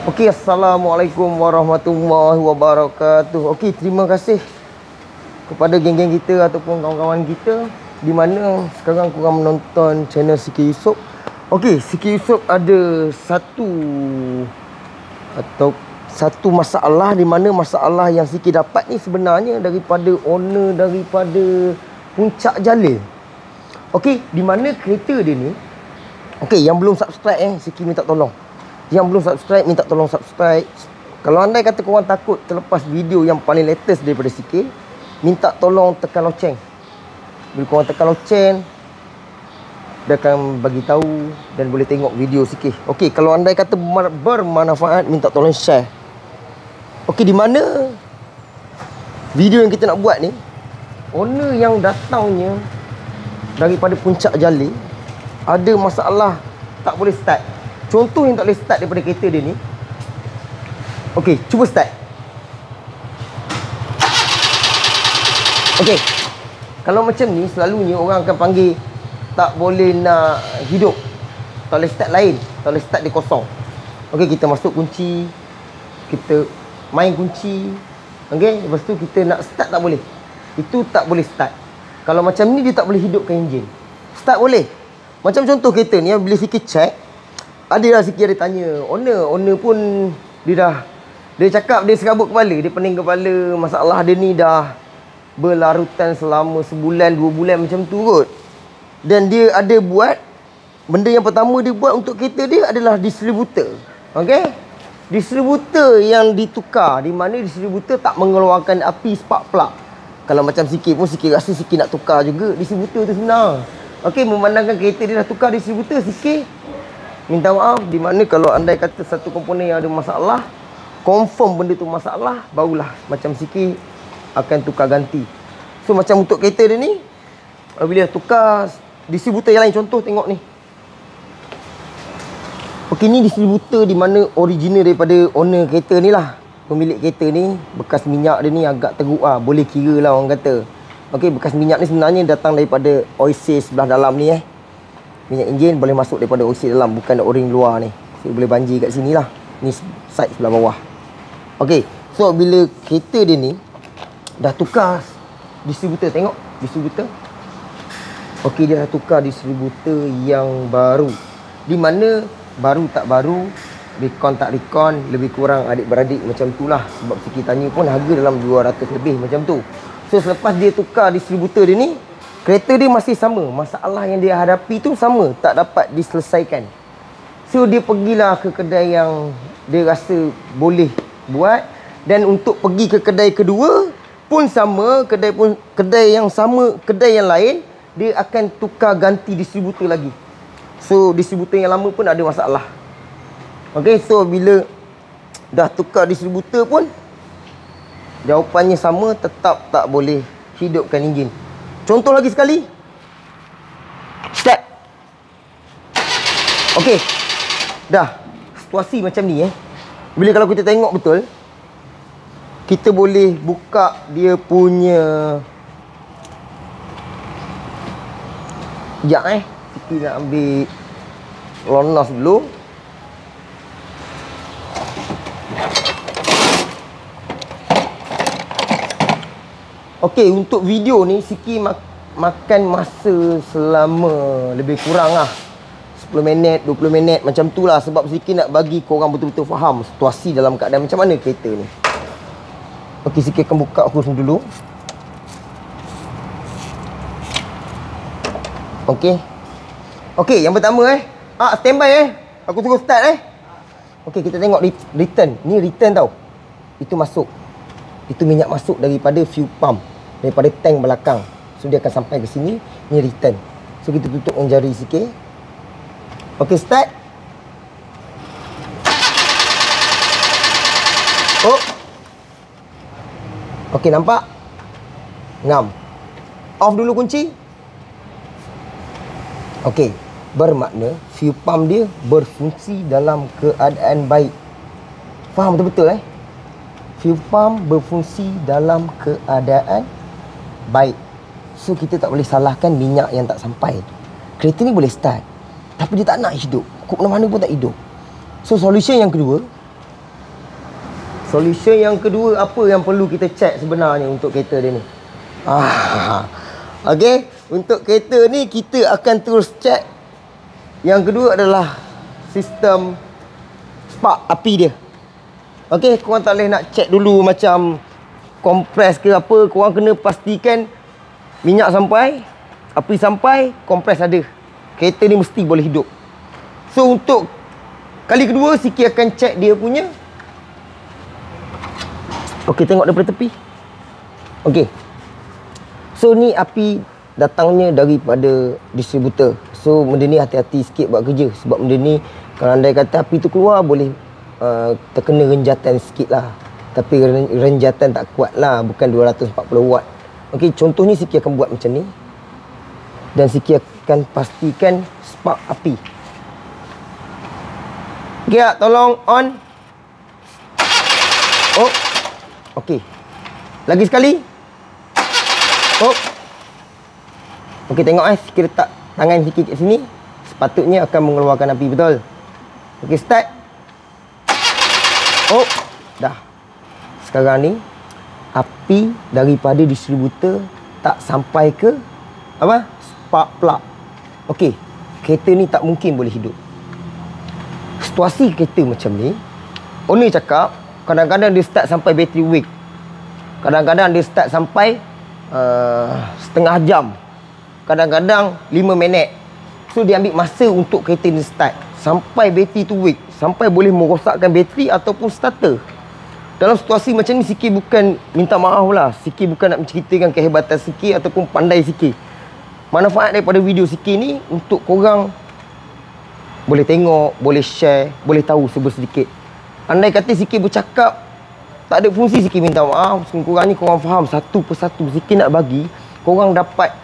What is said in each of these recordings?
Okey, Assalamualaikum warahmatullahi wabarakatuh. Okey, terima kasih kepada geng-geng kita ataupun kawan-kawan kita di mana sekarang korang menonton channel Sikit Yusof. Okey, Sikit Yusof ada satu masalah di mana masalah yang Sikit dapat ni sebenarnya daripada owner daripada Puncak Jalil. Okey, di mana kereta dia ni, okey, yang belum subscribe Sikit minta tolong. Yang belum subscribe, minta tolong subscribe. Kalau andai kata korang takut terlepas video yang paling latest daripada Sikit, minta tolong tekan loceng. Bila korang tekan loceng, dia akan bagi tahu dan boleh tengok video Sikit. Okey, kalau andai kata bermanfaat, minta tolong share. Okey, di mana video yang kita nak buat ni, owner yang datangnya daripada Puncak Jalil ada masalah tak boleh start. Contoh yang tak boleh start daripada kereta dia ni. Okey, cuba start. Okey. Kalau macam ni, selalunya orang akan panggil tak boleh nak hidup. Tak boleh start lain. Tak boleh start dia kosong. Okey, kita masuk kunci. Kita main kunci. Okey, lepas tu kita nak start tak boleh. Itu tak boleh start. Kalau macam ni, dia tak boleh hidupkan enjin. Start boleh. Macam contoh kereta ni, bila Sikit check, ada Sikit ada tanya owner pun dia cakap dia serabut kepala, dia pening kepala, masalah dia ni dah berlarutan selama sebulan 2 bulan macam tu kot. Dan dia ada buat benda yang pertama dia buat untuk kereta dia adalah distributor. Okey, distributor yang ditukar, di mana distributor tak mengeluarkan api spark plug. Kalau macam Sikit pun Sikit rasa Sikit nak tukar juga distributor tu senang. Okey, memandangkan kereta dia dah tukar distributor, Sikit minta maaf, di mana kalau andai kata satu komponen yang ada masalah, confirm benda tu masalah, barulah macam Sikit akan tukar ganti. So macam untuk kereta dia ni, bila tukar distributor yang lain, contoh tengok ni. Okey, ni distributor di mana original daripada owner kereta ni lah. Pemilik kereta ni, bekas minyak dia ni agak teruk lah, boleh kira lah orang kata. Okey, bekas minyak ni sebenarnya datang daripada oil seal sebelah dalam ni minyak enjin boleh masuk daripada oil seal dalam, bukan o-ring luar ni. So, boleh banjir kat sini lah. Ni side sebelah bawah. Okey, so bila kereta dia ni dah tukar distributor, tengok distributor. Okey, dia dah tukar distributor yang baru. Di mana baru tak baru, recon tak recon, lebih kurang adik-beradik macam tu lah. Sebab Sikit tanya pun harga dalam 200 lebih macam tu. So selepas dia tukar distributor dia ni, kereta dia masih sama. Masalah yang dia hadapi tu sama, tak dapat diselesaikan. So dia pergilah ke kedai yang dia rasa boleh buat. Dan untuk pergi ke kedai kedua pun sama, kedai yang sama, kedai yang lain, dia akan tukar ganti distributor lagi. So distributor yang lama pun ada masalah. Okey, so bila dah tukar distributor pun jawapannya sama, tetap tak boleh hidupkan enjin. Contoh lagi sekali. Start. Okey. Dah. Situasi macam ni Bila kalau kita tengok betul, kita boleh buka dia punya sekejap kita nak ambil lonos dulu. Okey, untuk video ni Sikit makan masa selama lebih kurang 10 minit, 20 minit macam tu lah. Sebab Sikit nak bagi korang betul-betul faham situasi dalam keadaan macam mana kereta ni. Okey, Sikit akan buka hose dulu. Okey. Okey, yang pertama standby aku suruh start Okey, kita tengok return. Ni return tau. Itu masuk. Itu minyak masuk daripada fuel pump, daripada tank belakang. So dia akan sampai ke sini. Ni return. So kita tutup dengan jari sikit. Okey, start. Oh. Okey, nampak? Ngam. Off dulu kunci. Okey, bermakna fuel pump dia berfungsi dalam keadaan baik. Faham betul-betul fuel pump berfungsi dalam keadaan baik. So kita tak boleh salahkan minyak yang tak sampai. Kereta ni boleh start, tapi dia tak nak hidup. Kok mana-mana pun tak hidup. So solution yang kedua, Solution yang kedua, apa yang perlu kita check sebenarnya untuk kereta dia ni? Okey, untuk kereta ni kita akan terus check. Yang kedua adalah sistem spark api dia. Okey, korang tak boleh nak check dulu macam kompres ke apa. Korang kena pastikan minyak sampai, api sampai, kompres ada. Kereta ni mesti boleh hidup. So untuk kali kedua, Siki akan check dia punya. Okey, tengok daripada tepi. Okey. So ni api datangnya daripada distributor. So benda ni hati-hati sikit buat kerja. Sebab benda ni kalau andai kata api tu keluar, boleh terkena renjatan sikit lah. Tapi renjatan tak kuat lah, bukan 240 watt. Okey, contohnya Siki akan buat macam ni. Dan Siki akan pastikan spark api. Okey, tolong on. Oh. Okey. Lagi sekali. Oh. Okey, tengok Siki letak tangan Siki kat sini. Sepatutnya akan mengeluarkan api, betul? Okey, start. Oh, dah. Sekarang ni api daripada distributor tak sampai ke apa? Spark plug. Okey, kereta ni tak mungkin boleh hidup. Situasi kereta macam ni, owner cakap kadang-kadang dia start sampai bateri weak. Kadang-kadang dia start sampai setengah jam. Kadang-kadang 5 minit. So dia ambil masa untuk kereta ni start sampai bateri tu weak, sampai boleh merosakkan bateri ataupun starter. Dalam situasi macam ni, Siki bukan minta maaf lah. Siki bukan nak menceritakan kehebatan Siki ataupun pandai Siki. Manfaat daripada video Siki ni untuk korang boleh tengok, boleh share, boleh tahu sedikit. Andai kata Siki bercakap tak ada fungsi, Siki minta maaf. Kurang ni korang faham satu persatu. Siki nak bagi korang dapat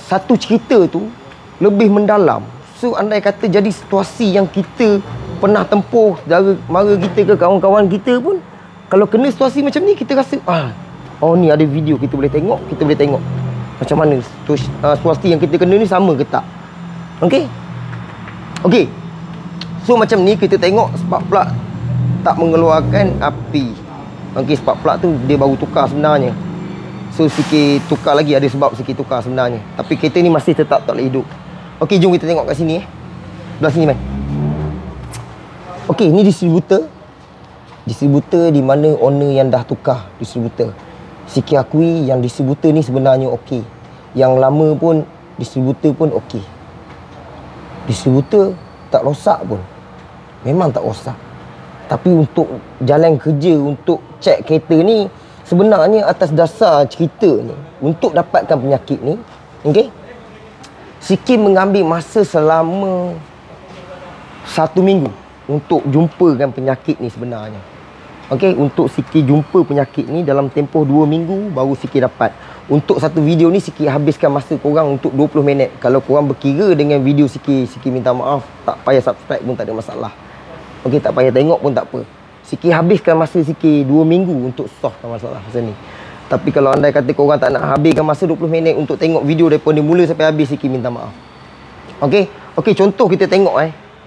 satu cerita tu lebih mendalam. So andai kata jadi situasi yang kita pernah tempuh, saudara mara kita ke kawan-kawan kita pun, kalau kena situasi macam ni, kita rasa oh ni ada video kita boleh tengok, kita boleh tengok macam mana situasi yang kita kena ni sama ke tak. Okey. Okey. So macam ni kita tengok spark plug tak mengeluarkan api. Okey, spark plug tu dia baru tukar sebenarnya. So Siki tukar lagi, ada sebab Siki tukar sebenarnya. Tapi kereta ni masih tetap tak boleh hidup. Okey, jom kita tengok kat sini Belah sini, man. Okey, ni distributor. Distributor di mana owner yang dah tukar distributor. Siki akui yang distributor ni sebenarnya okey. Yang lama pun distributor pun okey. Distributor tak rosak pun. Memang tak rosak. Tapi untuk jalan kerja, untuk cek kereta ni, sebenarnya atas dasar cerita ni, untuk dapatkan penyakit ni, okey, Siki mengambil masa selama 1 minggu untuk jumpakan penyakit ni sebenarnya. Okey, untuk Siki jumpa penyakit ni dalam tempoh 2 minggu baru Siki dapat. Untuk satu video ni Siki habiskan masa korang untuk 20 minit. Kalau korang berkira dengan video Siki, Siki minta maaf, tak payah subscribe pun tak ada masalah. Okey, tak payah tengok pun tak apa. Siki habiskan masa Siki 2 minggu untuk solve masalah macam ni. Tapi kalau andai kata korang tak nak habiskan masa 20 minit untuk tengok video daripada mula sampai habis, Siki minta maaf. Okey. Okey, contoh kita tengok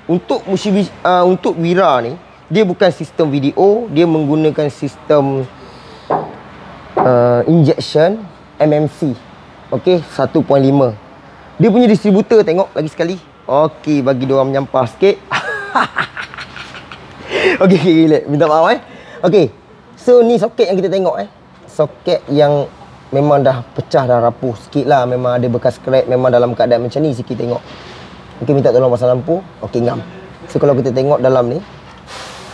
untuk Wira ni, dia bukan sistem video, dia menggunakan sistem injection MMC. Okey, 1.5. Dia punya distributor, tengok lagi sekali. Okey, bagi dia orang menyampah sikit. Okey, relax. Minta maaf Okey. So ni soket yang kita tengok Soket yang memang dah pecah, dah rapuh sikit lah. Memang ada bekas scrap, memang dalam keadaan macam ni Siki tengok. Okey, minta tolong pasang lampu. Okey, ngam. So kalau kita tengok dalam ni,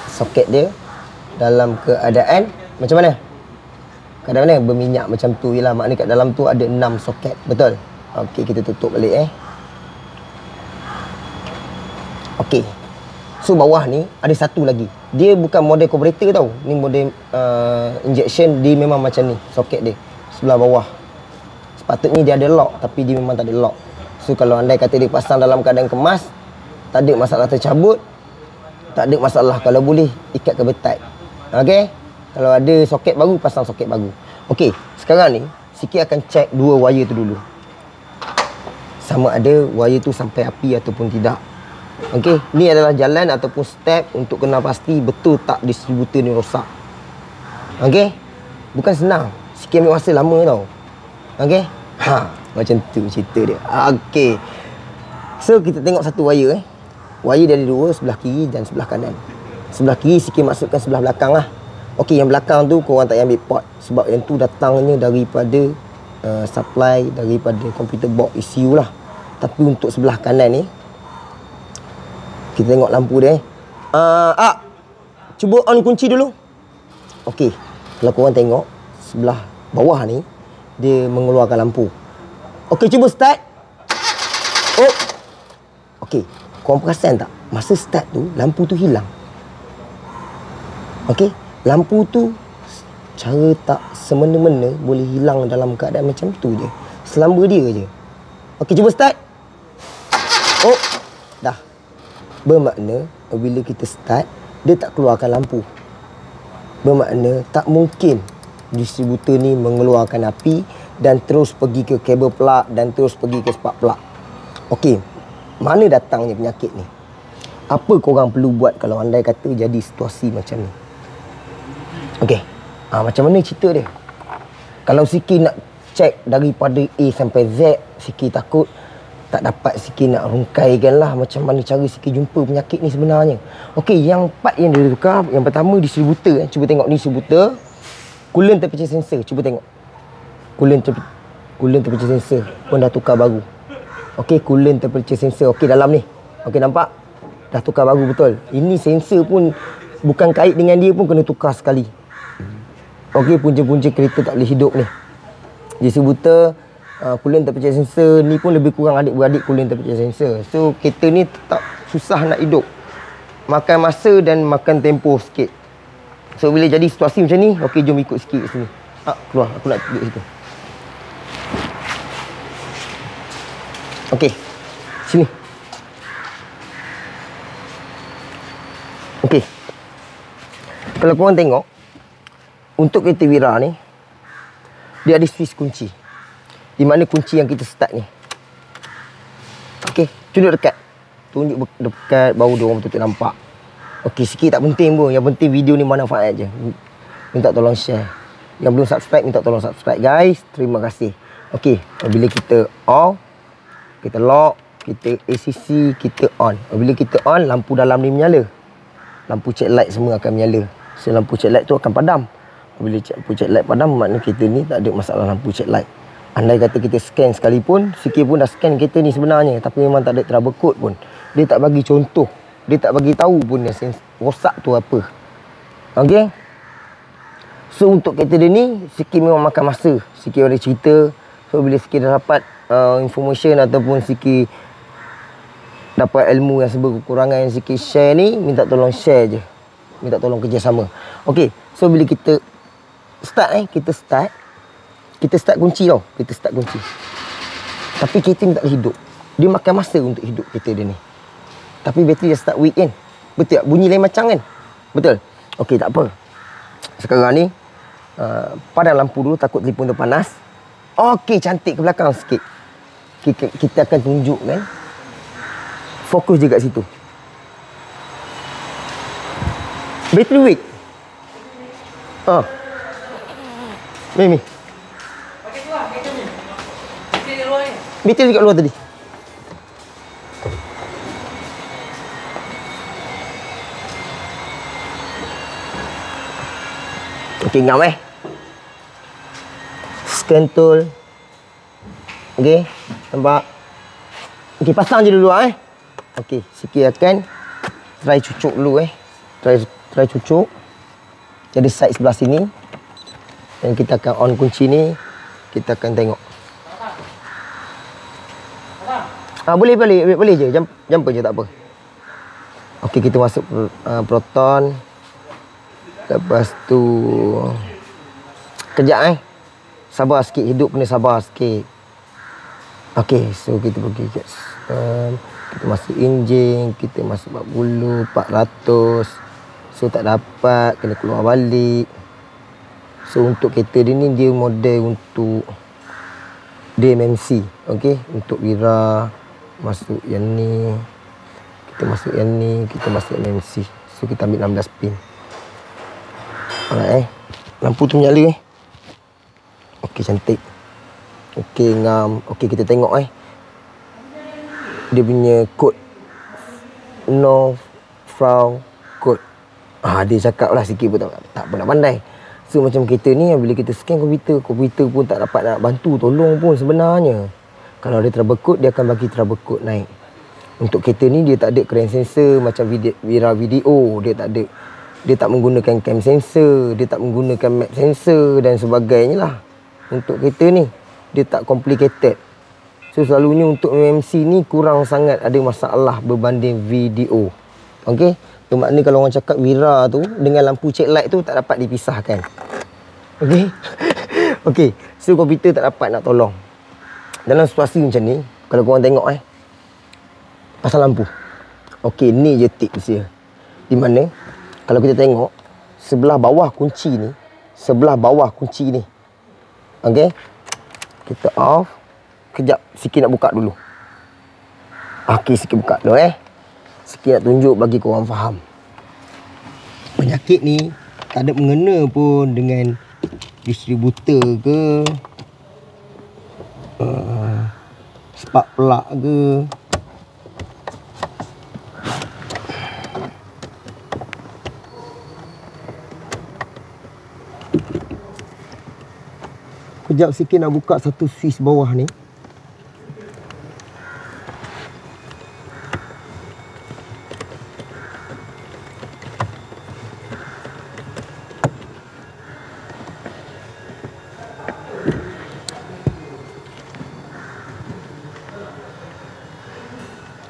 soket dia dalam keadaan macam mana? Keadaan mana? Berminyak macam tu je lah. Maknanya kat dalam tu ada 6 soket. Betul? Okey, kita tutup balik Okey. So bawah ni ada satu lagi. Dia bukan model carburetor tau. Ni model injection. Dia memang macam ni soket dia. Sebelah bawah. Sepatutnya dia ada lock, tapi dia memang tak ada lock. So kalau andai kata dia pasang dalam keadaan kemas, tak ada masalah tercabut, tak ada masalah. Kalau boleh ikat ke betat. Okey. Kalau ada soket baru, pasang soket baru. Okey, sekarang ni Siki akan check 2 wire tu dulu. Sama ada wire tu sampai api ataupun tidak. Okey, ni adalah jalan ataupun step untuk kena pasti betul tak distributor ni rosak. Okey. Bukan senang. Sikit ambil masa lama tau. Okey. Macam tu cerita dia. Okey. So kita tengok satu wire Wire dari dua, sebelah kiri dan sebelah kanan. Sebelah kiri sikit masukkan sebelah belakang lah. Okey, yang belakang tu korang tak payah ambil port. Sebab yang tu datangnya daripada supply daripada computer box ECU lah. Tapi untuk sebelah kanan ni, kita tengok lampu dia cuba on kunci dulu. Okey, kalau korang tengok sebelah bawah ni, dia mengeluarkan lampu. Okey, cuba start. Oh. Okey, korang perasan tak? Masa start tu, lampu tu hilang. Okey, lampu tu cara tak semena-mena boleh hilang dalam keadaan macam tu je. Selamba dia je. Okey, cuba start. Oh, dah. Bermakna bila kita start, dia tak keluarkan lampu. Bermakna tak mungkin distributor ni mengeluarkan api dan terus pergi ke kabel plug dan terus pergi ke spark plug. Okey, mana datangnya penyakit ni? Apa korang perlu buat kalau andai kata jadi situasi macam ni? Okey, macam mana cerita dia? Kalau Siki nak cek daripada A sampai Z, Siki takut tak dapat. Siki nak rungkaikan lah macam mana cara Siki jumpa penyakit ni sebenarnya. Okey, yang part yang dia tukar, yang pertama distributor. Cuba tengok ni distributor. Coolant temperature sensor, cuba tengok. Coolant temperature sensor pun dah tukar baru. Okey, coolant temperature sensor. Okey, dalam ni. Okey, nampak? Dah tukar baru betul. Ini sensor pun bukan kait dengan dia pun kena tukar sekali. Okey, punca-punca kereta tak boleh hidup ni. Distributor, coolant temperature sensor ni pun lebih kurang adik-beradik coolant temperature sensor. So kereta ni tetap susah nak hidup. Makan masa dan makan tempoh sikit. So bila jadi situasi macam ni, okey, jom ikut sikit sini. Keluar, aku nak duduk situ. Okey, sini. Okey. Kalau korang tengok, untuk kereta Wira ni, dia ada switch kunci. Di mana kunci yang kita start ni. Okey, tunjuk dekat. Tunjuk dekat, baru dia orang betul-betul nampak. Okey, sikit tak penting pun. Yang penting video ni manfaat je. Minta tolong share. Yang belum subscribe, minta tolong subscribe guys. Terima kasih. Okey, bila kita off, kita lock, kita ACC, kita on. Bila kita on, lampu dalam ni menyala. Lampu check light semua akan menyala. So lampu check light tu akan padam. Bila lampu check light padam, maknanya kereta ni tak ada masalah lampu check light. Andai kata kita scan sekalipun, Siki pun dah scan kereta ni sebenarnya, tapi memang tak ada trouble code pun. Dia tak bagi contoh. Dia tak bagi tahu pun yang rosak tu apa. Okey. So untuk kereta dia ni, Siki memang makan masa. Siki ada cerita. So bila Siki dah dapat information ataupun Siki dapat ilmu yang serba kekurangan yang Siki share ni, minta tolong share je. Minta tolong kerjasama. Okey. So bila kita start kita start kunci tau. Kita start kunci. Tapi kereta ni tak boleh hidup. Dia makan masa untuk hidup kereta dia ni. Tapi bateri dia start weak kan. Betul tak? Bunyi lain macam kan? Betul? Okey, tak apa. Sekarang ni padam lampu dulu, takut telefon tu panas. Okey, cantik ke belakang sikit. Kita akan tunjuk kan. Fokus je kat situ. Bateri weak. Mimi. Bateri dekat luar tadi. Okey, ngam Scan tool. Okey, nampak? Okey, pasang je dulu Okey, Siki akan try cucuk dulu Try cucuk. Jadi side sebelah sini. Dan kita akan on kunci ni. Kita akan tengok. Boleh je. Jumper je, tak apa. Okey, kita masuk proton. Lepas tu kejap sabar sikit, hidup kena sabar sikit. Okey, so kita pergi kat kita masuk enjin, kita masuk 40, 400. So tak dapat, kena keluar balik. So untuk kereta dia ni, dia model untuk DMMC. Okey, untuk Wira masuk yang ni, kita masuk yang ni, kita masuk MMC. So kita ambil 16 pin. Alright Lampu tu menyala Okey, cantik. Okey, ngam. Okey, kita tengok dia punya kod. No frau kod. Dia cakap lah sikit pun tak pernah pandai. So macam kereta ni bila kita scan komputer pun tak dapat nak bantu tolong pun sebenarnya. Kalau dia trouble code, dia akan bagi trouble code naik. Untuk kereta ni dia tak ada crank sensor macam viral video, dia tak ada. Dia tak menggunakan cam sensor, dia tak menggunakan map sensor dan sebagainya lah. Untuk kereta ni dia tak complicated. So selalunya untuk MMC ni kurang sangat ada masalah berbanding video. Okey, bermakna kalau orang cakap Wira tu dengan lampu check light tu tak dapat dipisahkan. Okey. Okey, so komputer tak dapat nak tolong. Dalam situasi macam ni, kalau korang tengok pasal lampu. Okey, ni je tips dia. Di mana kalau kita tengok sebelah bawah kunci ni, okey, kita off. Kejap, sikit nak buka dulu. Okey, sikit buka dulu sikit nak tunjuk bagi korang faham. Penyakit ni tak ada mengena pun dengan distributor ke, spark plug ke. Kejap, sikit nak buka satu switch bawah ni.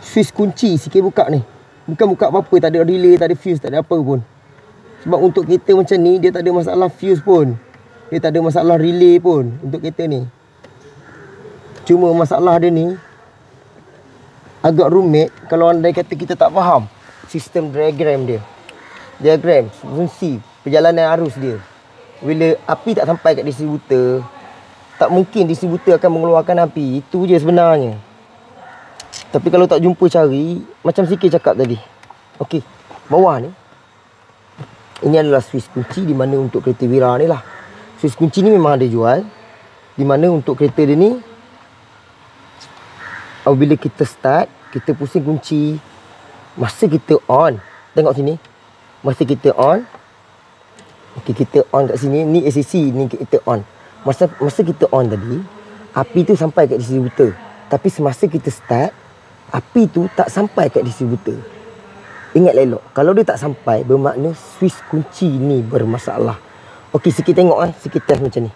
Switch kunci sikit buka ni. Bukan buka apa-apa, tak ada relay, tak ada fuse, tak ada apa pun. Sebab untuk kereta macam ni, dia tak ada masalah fuse pun. Dia tak ada masalah relay pun untuk kereta ni. Cuma masalah dia ni agak rumit kalau andai kata kita tak faham sistem diagram dia. Diagram fungsi perjalanan arus dia. Bila api tak sampai kat distributor, tak mungkin distributor akan mengeluarkan api. Itu je sebenarnya. Tapi kalau tak jumpa cari, macam sikit cakap tadi. Okey, bawah ni. Ini adalah switch kunci di mana untuk kereta Wira ni lah. Switch kunci ni memang ada jual. Di mana untuk kereta dia ni, apabila kita start, kita pusing kunci. Masa kita on, tengok sini. Masa kita on. Okey, kita on kat sini. Ni ACC, ni kita on. Masa kita on tadi, api tu sampai kat distributor. Tapi semasa kita start, api tu tak sampai kat distributor. Ingat elok, kalau dia tak sampai, bermakna switch kunci ni bermasalah. Okey, sikit tengok sikit test macam ni.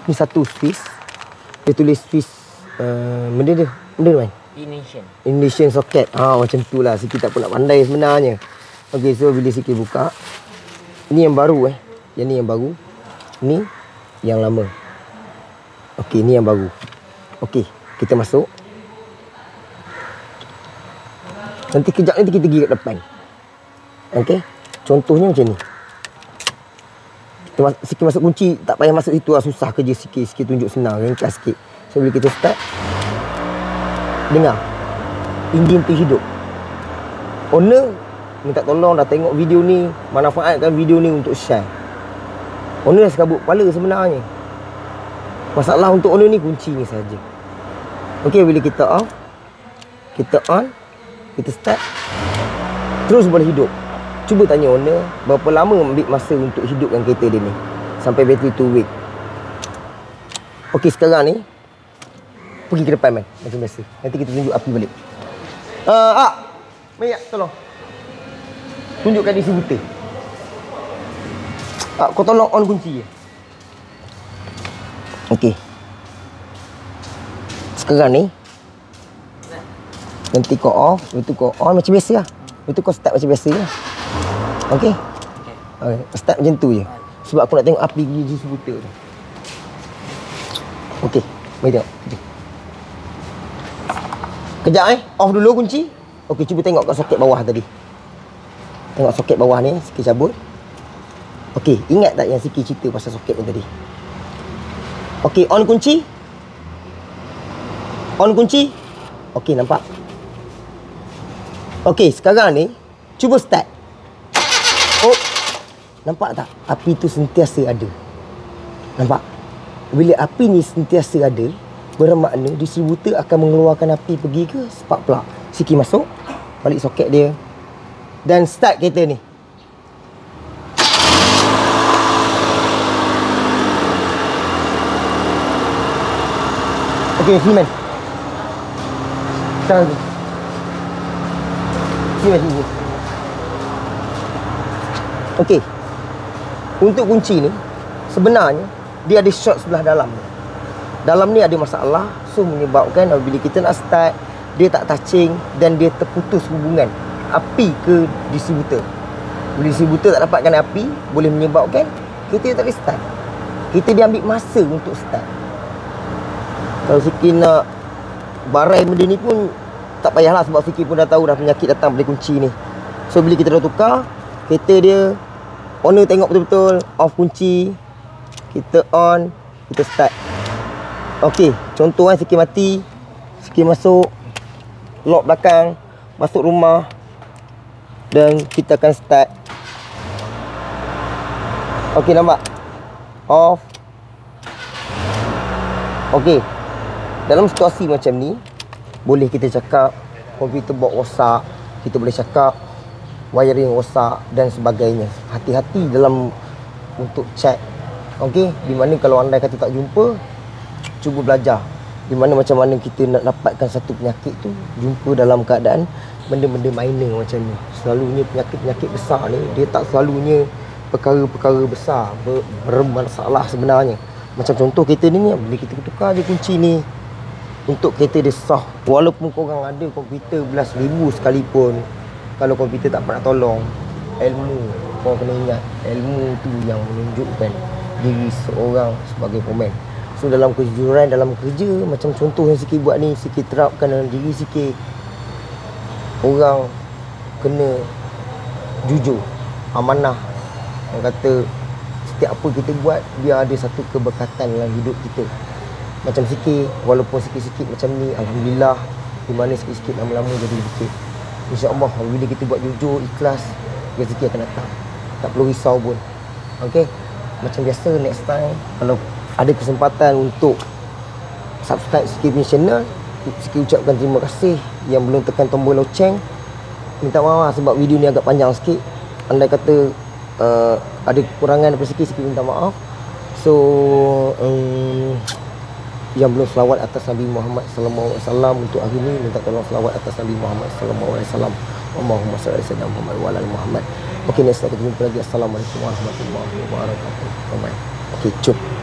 Ni satu switch. Dia tulis switch benda mana? Ignition socket. Macam tu lah. Sikit tak pun nak pandai sebenarnya. Okey, so bila sikit buka, ni yang baru Yang ni yang baru. Ni yang lama. Okey, ni yang baru. Okey, kita masuk. Nanti kejap nanti kita pergi kat depan. Okey. Contohnya macam ni. Kita sikit masuk kunci, tak payah masuk situ lah, susah kerja sikit. Sikit tunjuk senang, ringkas sikit. So bila kita start, dengar. Enjin terhidup. Owner minta tolong dah tengok video ni, manfaatkan video ni untuk share. Owner dah sekabut kepala sebenarnya. Masalah untuk owner ni kunci ni saja. Okey, bila kita off, kita on, kita start, terus boleh hidup. Cuba tanya owner berapa lama ambil masa untuk hidupkan kereta dia ni sampai bateri tu weak. Okey, sekarang ni pergi ke depan macam biasa. Nanti kita tunjuk api balik. Mayat tolong tunjukkan distributor. Kau tolong on kunci je. Okey. Sekarang ni nanti kau off, lepas tu kau on macam biasa lah. Lepas tu kau start macam biasa lah. Okey? Okay. Start macam tu je. Sebab aku nak tengok api di distributor tu. Okey, mari tengok. Kejap off dulu kunci. Okey, cuba tengok kat soket bawah tadi. Tengok soket bawah ni, sikit cabut. Okey, ingat tak yang sikit cerita pasal soket ni tadi? Okey, on kunci. On kunci. Okey, nampak? Okey, sekarang ni cuba start. Nampak tak? Api tu sentiasa ada. Nampak? Bila api ni sentiasa ada, bermakna distributor akan mengeluarkan api pergi ke spark plug. Sikit masuk, balik soket dia. Dan start kereta ni. Okey, sini man. Sekarang ni. Sini man, sini. Okey. Untuk kunci ni, sebenarnya dia ada short sebelah dalam. Dalam ni ada masalah, so menyebabkan apabila kita nak start, dia tak touching dan dia terputus hubungan api ke distributor. Bila distributor tak dapatkan api, boleh menyebabkan kita tak boleh start. Kita dia ambil masa untuk start. Kalau Siki nak barai benda ni pun tak payahlah, sebab Siki pun dah tahu dah penyakit datang pada kunci ni. So bila kita dah tukar, kereta dia, owner tengok betul-betul, off kunci, kita on, kita start. Okey, contoh kan Siki mati, Siki masuk, lock belakang, masuk rumah dan kita akan start. Okey, nampak? Off. Okey. Dalam situasi macam ni, boleh kita cakap komputer box rosak, kita boleh cakap wiring rosak dan sebagainya. Hati-hati dalam untuk check. Okey, di mana kalau anda kata tak jumpa, cuba belajar. Di mana macam mana kita nak dapatkan satu penyakit tu, jumpa dalam keadaan benda-benda minor macam ni. Selalunya penyakit-penyakit besar ni, dia tak selalunya perkara-perkara besar bermasalah sebenarnya. Macam contoh kereta ni, bila kita tukar je kunci ni, untuk kereta dia sah. Walaupun korang ada komputer belas ribu sekalipun, kalau komputer tak pernah tolong, ilmu, korang kena ingat, ilmu tu yang menunjukkan diri seorang sebagai pemain. So dalam kejujuran, dalam kerja, macam contoh yang Siki buat ni, Siki terapkan dalam diri Siki. Orang kena jujur, amanah. Orang kata setiap apa kita buat, biar ada satu keberkatan dalam hidup kita. Macam Siki, walaupun sikit-sikit macam ni, alhamdulillah, di mana sikit-sikit lama-lama jadi sikit. InsyaAllah, bila kita buat jujur, ikhlas, rezeki akan datang. Tak perlu risau pun. Okey, macam biasa, next time kalau ada kesempatan untuk subscribe Siki punya channel, Siki ucapkan terima kasih. Yang belum tekan tombol loceng, minta maaf sebab video ni agak panjang sikit. Andai kata ada kekurangan daripada Siki minta maaf. So yang belum selawat atas Nabi Muhammad sallallahu alaihi wasallam untuk hari ni, minta tolong selawat atas Nabi Muhammad sallallahu alaihi wasallam. Allahumma shalli ala sayyidina Muhammad wa ala ali Muhammad. Okey, next kita jumpa lagi. Assalamualaikum warahmatullahi wabarakatuh. Okey, cukup.